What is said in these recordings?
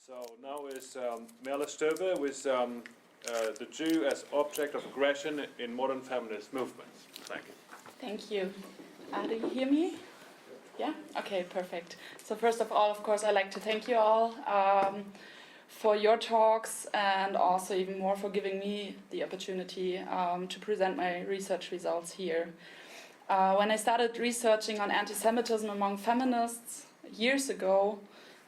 So now is Merle Stöver with the Jew as object of aggression in modern feminist movements. Thank you. Thank you. Do you hear me? Yeah? Okay, perfect. So first of all, of course, I'd like to thank you all for your talks and also even more for giving me the opportunity to present my research results here. When I started researching on anti-Semitism among feminists years ago,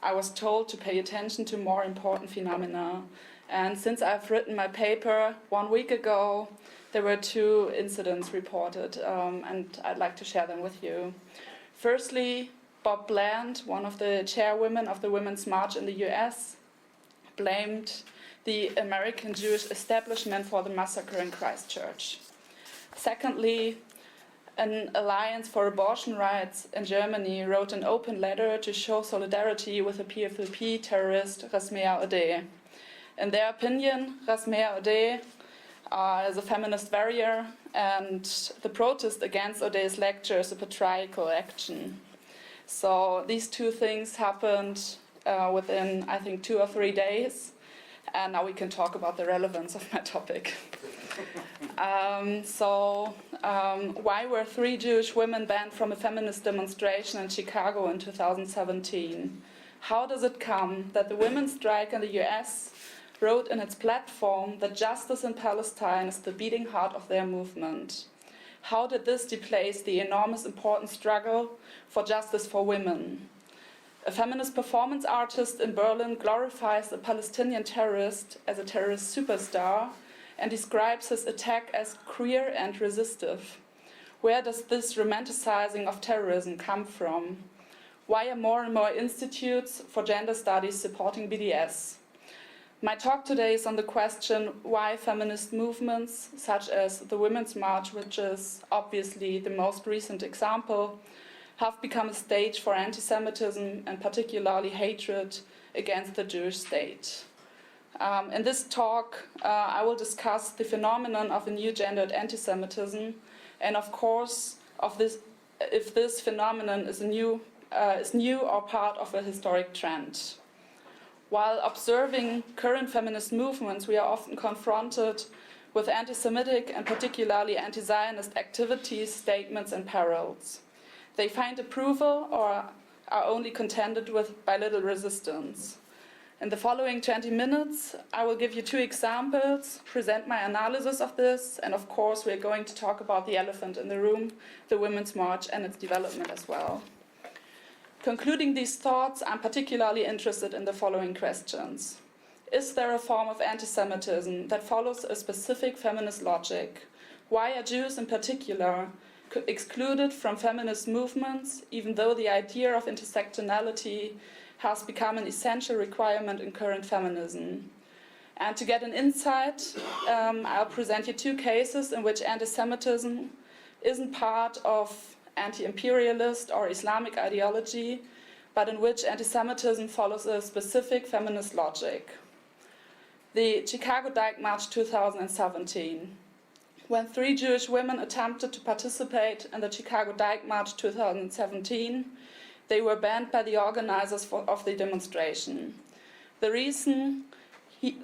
I was told to pay attention to more important phenomena. And since I've written my paper 1 week ago, there were 2 incidents reported, and I'd like to share them with you. Firstly, Bob Bland, one of the chairwomen of the Women's March in the US, blamed the American Jewish establishment for the massacre in Christchurch. Secondly, an Alliance for Abortion Rights in Germany wrote an open letter to show solidarity with the PFLP terrorist Rasmea Odeh. In their opinion, Rasmea Odeh is a feminist warrior, and the protest against Odeh's lecture is a patriarchal action. So these 2 things happened within, I think, 2 or 3 days, and now we can talk about the relevance of my topic. Why were 3 Jewish women banned from a feminist demonstration in Chicago in 2017? How does it come that the women's strike in the US wrote in its platform that justice in Palestine is the beating heart of their movement? How did this displace the enormous important struggle for justice for women? A feminist performance artist in Berlin glorifies a Palestinian terrorist as a terrorist superstar and describes his attack as queer and resistive. Where does this romanticizing of terrorism come from? Why are more and more institutes for gender studies supporting BDS? My talk today is on the question why feminist movements, such as the Women's March, which is obviously the most recent example, have become a stage for anti-Semitism and particularly hatred against the Jewish state. In this talk, I will discuss the phenomenon of a new gendered anti-Semitism, and of course, if this phenomenon is new or part of a historic trend. While observing current feminist movements, we are often confronted with anti-Semitic and particularly anti-Zionist activities, statements, and parallels. They find approval or are only contended with by little resistance. In the following 20 minutes, I will give you 2 examples, present my analysis of this, and of course we're going to talk about the elephant in the room, the Women's March and its development as well. Concluding these thoughts, I'm particularly interested in the following questions. Is there a form of anti-Semitism that follows a specific feminist logic? Why are Jews in particular excluded from feminist movements, even though the idea of intersectionality has become an essential requirement in current feminism? And to get an insight, I'll present you 2 cases in which anti-Semitism isn't part of anti-imperialist or Islamic ideology, but in which anti-Semitism follows a specific feminist logic. The Chicago Dyke March 2017. When 3 Jewish women attempted to participate in the Chicago Dyke March 2017, they were banned by the organizers of the demonstration. The reason,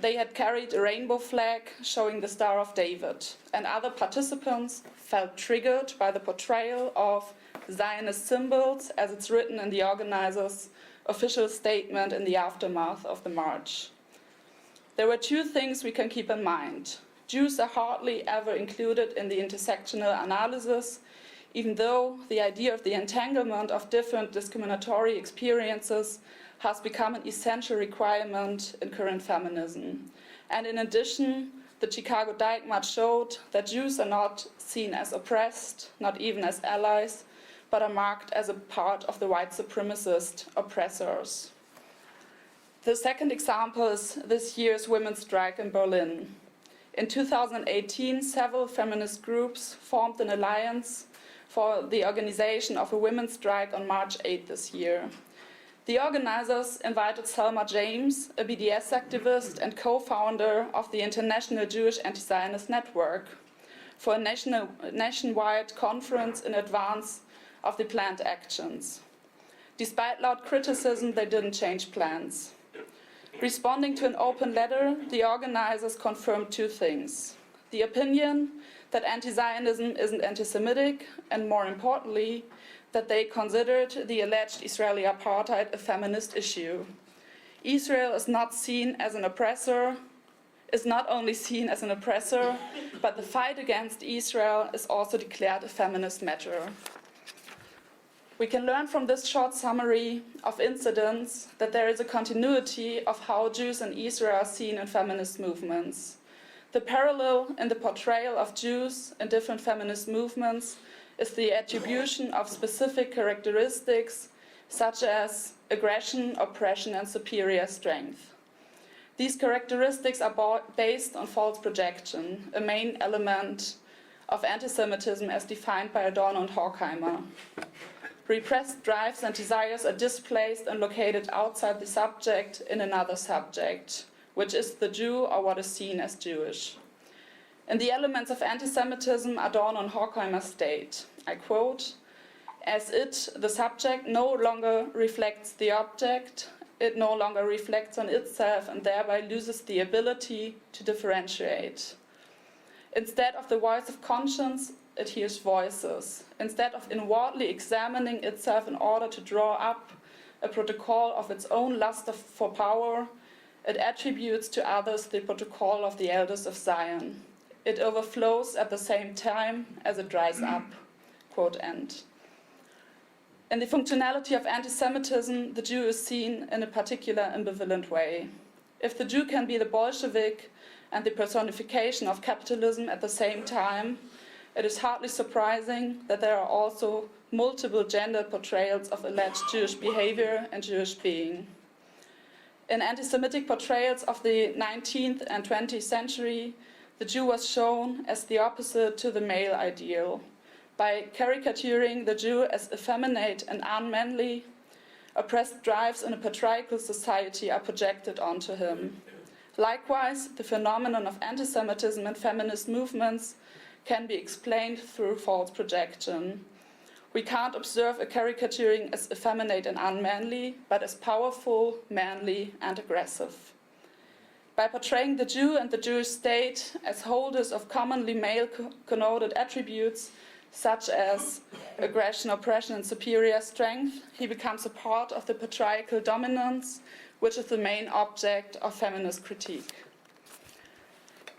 they had carried a rainbow flag showing the Star of David, and other participants felt triggered by the portrayal of Zionist symbols as it's written in the organizers' official statement in the aftermath of the march. There were 2 things we can keep in mind. Jews are hardly ever included in the intersectional analysis, even though the idea of the entanglement of different discriminatory experiences has become an essential requirement in current feminism. And in addition, the Chicago Dyke March showed that Jews are not seen as oppressed, not even as allies, but are marked as a part of the white supremacist oppressors. The second example is this year's women's strike in Berlin. In 2018, several feminist groups formed an alliance for the organization of a women's strike on March 8 this year. The organizers invited Selma James, a BDS activist and co-founder of the International Jewish Anti-Zionist Network, for a nationwide conference in advance of the planned actions. Despite loud criticism, they didn't change plans. Responding to an open letter, the organizers confirmed two things: the opinion that anti-Zionism isn't anti-Semitic, and more importantly, that they considered the alleged Israeli apartheid a feminist issue. Israel is not seen as an oppressor, is not only seen as an oppressor, but the fight against Israel is also declared a feminist matter. We can learn from this short summary of incidents that there is a continuity of how Jews in Israel are seen in feminist movements. The parallel in the portrayal of Jews in different feminist movements is the attribution of specific characteristics such as aggression, oppression, and superior strength. These characteristics are based on false projection, a main element of anti-Semitism as defined by Adorno and Horkheimer. Repressed drives and desires are displaced and located outside the subject in another subject, which is the Jew or what is seen as Jewish. In the elements of anti-Semitism, Adorno and Horkheimer state, I quote, "As it, the subject, no longer reflects the object, it no longer reflects on itself and thereby loses the ability to differentiate. Instead of the voice of conscience, it hears voices. Instead of inwardly examining itself in order to draw up a protocol of its own lust for power, it attributes to others the protocol of the elders of Zion. It overflows at the same time as it dries up." Quote end. In the functionality of anti-Semitism, the Jew is seen in a particular ambivalent way. If the Jew can be the Bolshevik and the personification of capitalism at the same time, it is hardly surprising that there are also multiple gender portrayals of alleged Jewish behavior and Jewish being. In anti-Semitic portrayals of the 19th and 20th century, the Jew was shown as the opposite to the male ideal. By caricaturing the Jew as effeminate and unmanly, oppressed drives in a patriarchal society are projected onto him. Likewise, the phenomenon of anti-Semitism and feminist movements can be explained through false projection. We can't observe a caricaturing as effeminate and unmanly, but as powerful, manly, and aggressive. By portraying the Jew and the Jewish state as holders of commonly male connoted attributes, such as aggression, oppression, and superior strength, he becomes a part of the patriarchal dominance, which is the main object of feminist critique.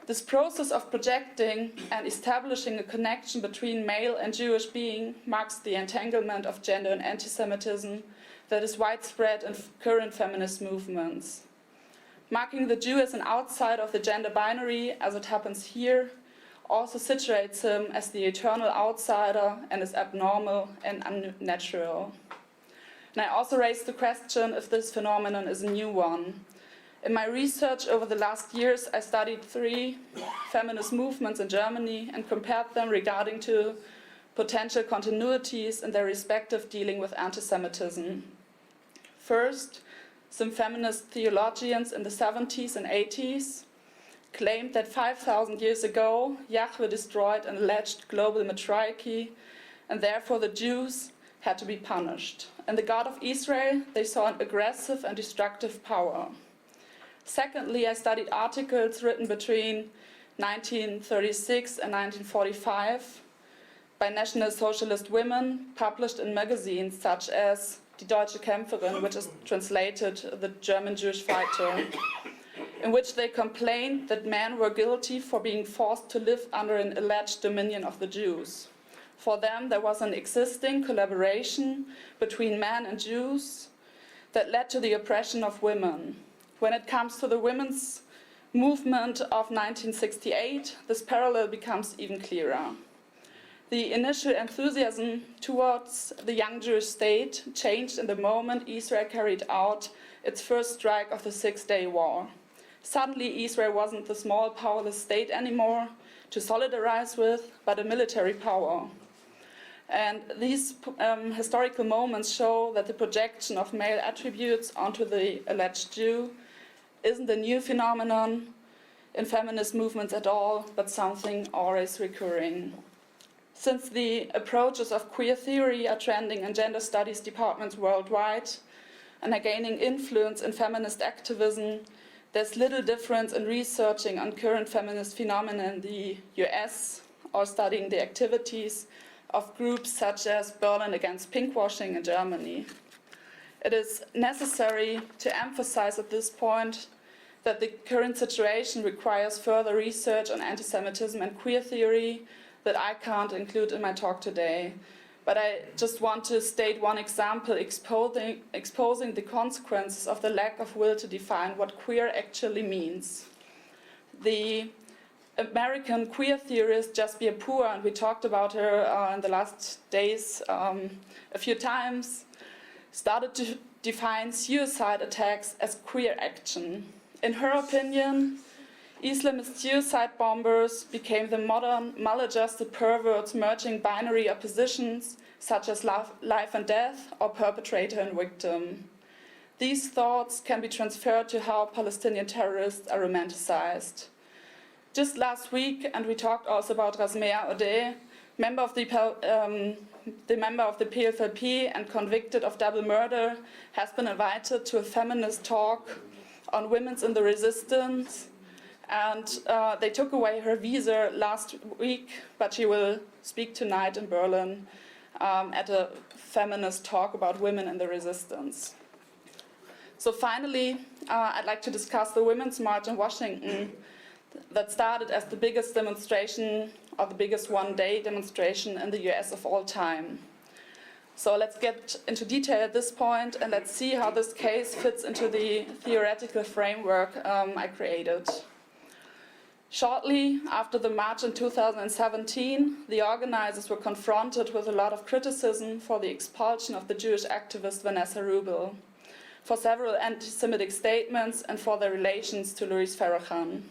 This process of projecting and establishing a connection between male and Jewish being marks the entanglement of gender and anti-Semitism that is widespread in current feminist movements. Marking the Jew as an outsider of the gender binary, as it happens here, also situates him as the eternal outsider and is abnormal and unnatural. And I also raised the question if this phenomenon is a new one. In my research over the last years, I studied 3 feminist movements in Germany and compared them regarding to potential continuities in their respective dealing with anti-Semitism. First, some feminist theologians in the 70s and 80s claimed that 5,000 years ago, Yahweh destroyed an alleged global matriarchy, and therefore the Jews had to be punished. In the God of Israel, they saw an aggressive and destructive power. Secondly, I studied articles written between 1936 and 1945 by National Socialist women, published in magazines such as Die Deutsche Kämpferin, which is translated the German Jewish fighter, in which they complained that men were guilty for being forced to live under an alleged dominion of the Jews. For them, there was an existing collaboration between men and Jews that led to the oppression of women. When it comes to the women's movement of 1968, this parallel becomes even clearer. The initial enthusiasm towards the young Jewish state changed in the moment Israel carried out its first strike of the Six-Day War. Suddenly, Israel wasn't the small, powerless state anymore to solidarize with, but a military power. And these historical moments show that the projection of male attributes onto the alleged Jew isn't a new phenomenon in feminist movements at all, but something always recurring. Since the approaches of queer theory are trending in gender studies departments worldwide, and are gaining influence in feminist activism, there's little difference in researching on current feminist phenomena in the US or studying the activities of groups such as Berlin Against Pinkwashing in Germany. It is necessary to emphasize at this point that the current situation requires further research on anti-Semitism and queer theory that I can't include in my talk today. But I just want to state one example exposing the consequences of the lack of will to define what queer actually means. The American queer theorist Jasbir Puhr, and we talked about her in the last days a few times, started to define suicide attacks as queer action. In her opinion, Islamist suicide bombers became the modern, maladjusted perverts merging binary oppositions such as life and death or perpetrator and victim. These thoughts can be transferred to how Palestinian terrorists are romanticized. Just last week, and we talked also about Rasmea Odeh, member of the PFLP and convicted of double murder, has been invited to a feminist talk on women's in the resistance, and they took away her visa last week, but she will speak tonight in Berlin at a feminist talk about women in the resistance. So finally, I'd like to discuss the Women's March in Washington that started as the biggest demonstration, or the biggest one-day demonstration in the US of all time. So let's get into detail at this point, and let's see how this case fits into the theoretical framework I created. Shortly after the march in 2017, the organizers were confronted with a lot of criticism for the expulsion of the Jewish activist Vanessa Rubel, for several anti-Semitic statements, and for their relations to Louis Farrakhan.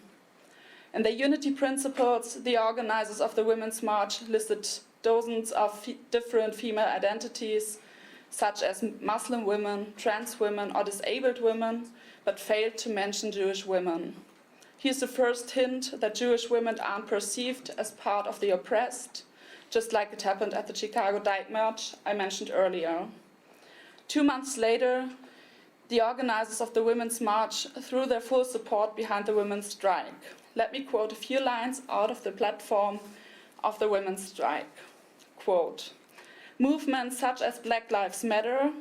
In their unity principles, the organizers of the Women's March listed dozens of different female identities, such as Muslim women, trans women, or disabled women, but failed to mention Jewish women. Here's the first hint that Jewish women aren't perceived as part of the oppressed, just like it happened at the Chicago Dyke March I mentioned earlier. 2 months later, the organizers of the Women's March threw their full support behind the women's strike. Let me quote a few lines out of the platform of the women's strike. Quote, "Movements such as Black Lives Matter,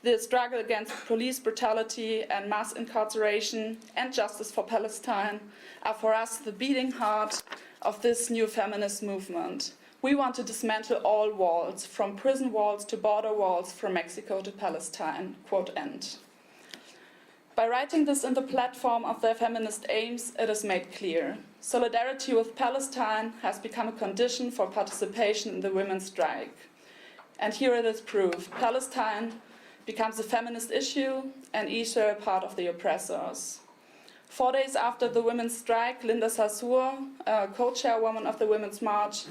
the struggle against police brutality and mass incarceration, and justice for Palestine are for us the beating heart of this new feminist movement. We want to dismantle all walls, from prison walls to border walls, from Mexico to Palestine." Quote end. By writing this in the platform of their feminist aims, it is made clear. Solidarity with Palestine has become a condition for participation in the women's strike. And here it is proof. Palestine becomes a feminist issue and Israel part of the oppressors. 4 days after the women's strike, Linda Sarsour, co-chairwoman of the Women's March,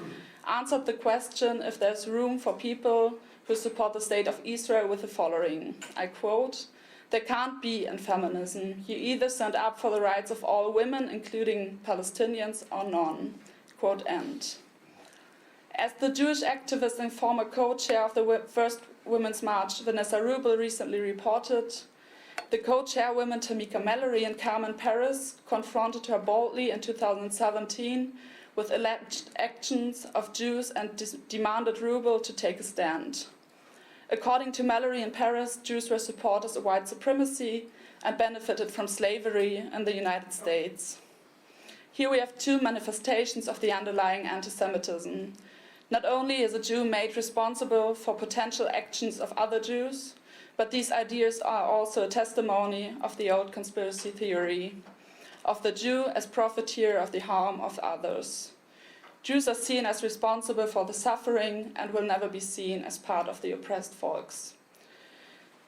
answered the question if there's room for people who support the state of Israel with the following. I quote, "There can't be in feminism. You either stand up for the rights of all women, including Palestinians, or none." Quote end. As the Jewish activist and former co-chair of the first Women's March, Vanessa Rubel, recently reported, the co-chairwomen Tamika Mallory and Carmen Paris confronted her boldly in 2017 with alleged actions of Jews and demanded Rubel to take a stand. According to Mallory and Paris, Jews were supporters of white supremacy and benefited from slavery in the United States. Here we have two manifestations of the underlying anti-Semitism. Not only is a Jew made responsible for potential actions of other Jews, but these ideas are also a testimony of the old conspiracy theory of the Jew as profiteer of the harm of others. Jews are seen as responsible for the suffering and will never be seen as part of the oppressed folks.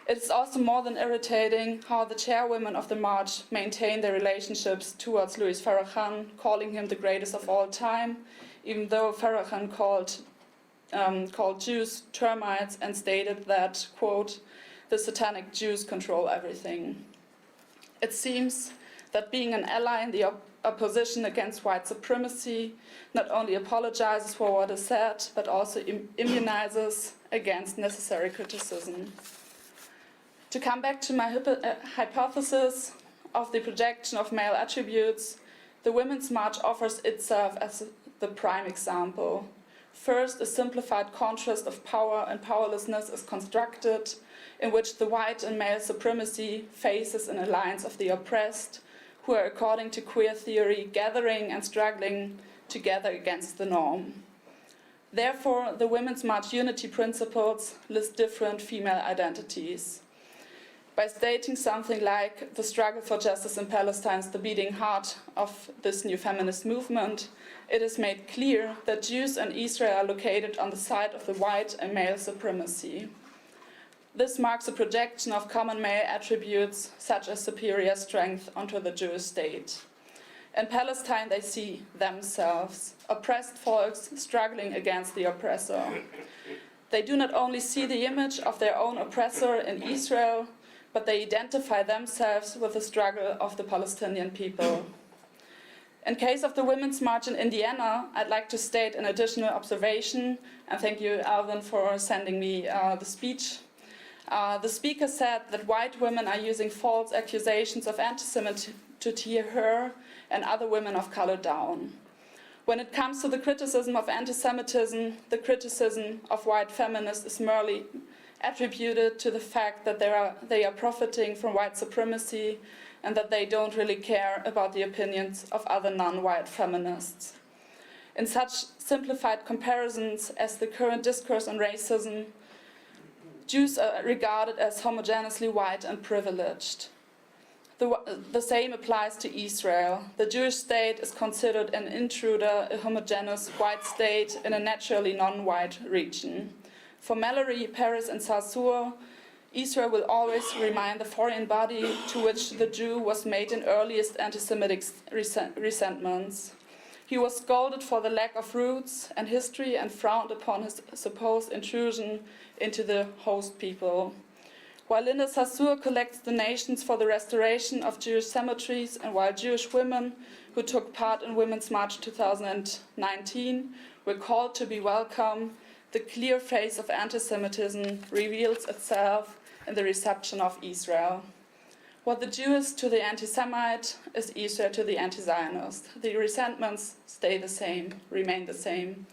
It is also more than irritating how the chairwomen of the march maintain their relationships towards Louis Farrakhan, calling him the greatest of all time, even though Farrakhan called Jews termites and stated that, quote, "the satanic Jews control everything." It seems that being an ally in the opposition against white supremacy not only apologizes for what is said, but also immunizes against necessary criticism. To come back to my hypothesis of the projection of male attributes, the Women's March offers itself as the prime example. First, a simplified contrast of power and powerlessness is constructed, in which the white and male supremacy faces an alliance of the oppressed, who are, according to queer theory, gathering and struggling together against the norm. Therefore, the Women's March unity principles list different female identities. By stating something like, the struggle for justice in Palestine is the beating heart of this new feminist movement, it is made clear that Jews and Israel are located on the side of the white and male supremacy. This marks a projection of common male attributes, such as superior strength, onto the Jewish state. In Palestine, they see themselves, oppressed folks struggling against the oppressor. They do not only see the image of their own oppressor in Israel, but they identify themselves with the struggle of the Palestinian people. In case of the Women's March in Indiana, I'd like to state an additional observation, and thank you, Alvin, for sending me the speech. The speaker said that white women are using false accusations of antisemitism to tear her and other women of color down. When it comes to the criticism of anti-Semitism, the criticism of white feminists is merely attributed to the fact that they are profiting from white supremacy and that they don't really care about the opinions of other non-white feminists. In such simplified comparisons as the current discourse on racism, Jews are regarded as homogeneously white and privileged. The same applies to Israel. The Jewish state is considered an intruder, a homogeneous white state in a naturally non-white region. For Mallory, Paris, and Sarsour, Israel will always remain the foreign body to which the Jew was made in earliest anti-Semitic resentments. He was scolded for the lack of roots and history and frowned upon his supposed intrusion into the host people. While Linda Sarsour collects donations for the restoration of Jewish cemeteries, and while Jewish women who took part in Women's March 2019 were called to be welcome, the clear face of anti-Semitism reveals itself in the reception of Israel. What the Jew is to the anti-Semite is Israel to the anti-Zionist. The resentments stay the same, remain the same.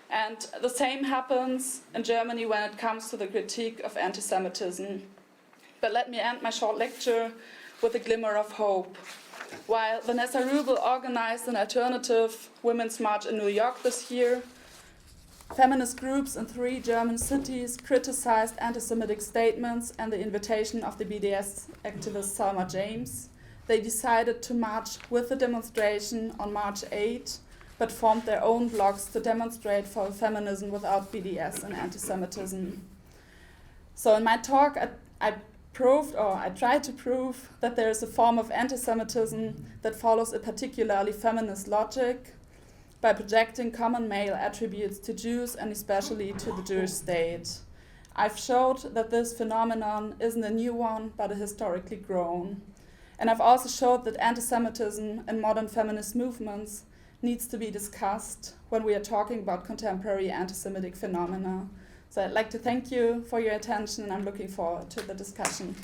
And the same happens in Germany when it comes to the critique of anti-Semitism. But let me end my short lecture with a glimmer of hope. While Vanessa Rubel organized an alternative Women's March in New York this year, feminist groups in 3 German cities criticized anti-Semitic statements and the invitation of the BDS activist Salma James. They decided to march with the demonstration on March 8, but formed their own blocs to demonstrate for feminism without BDS and anti-Semitism. So in my talk, I tried to prove that there is a form of anti-Semitism that follows a particularly feminist logic by projecting common male attributes to Jews and especially to the Jewish state. I've showed that this phenomenon isn't a new one, but a historically grown. And I've also showed that anti-Semitism in modern feminist movements needs to be discussed when we are talking about contemporary anti-Semitic phenomena. So I'd like to thank you for your attention, and I'm looking forward to the discussion.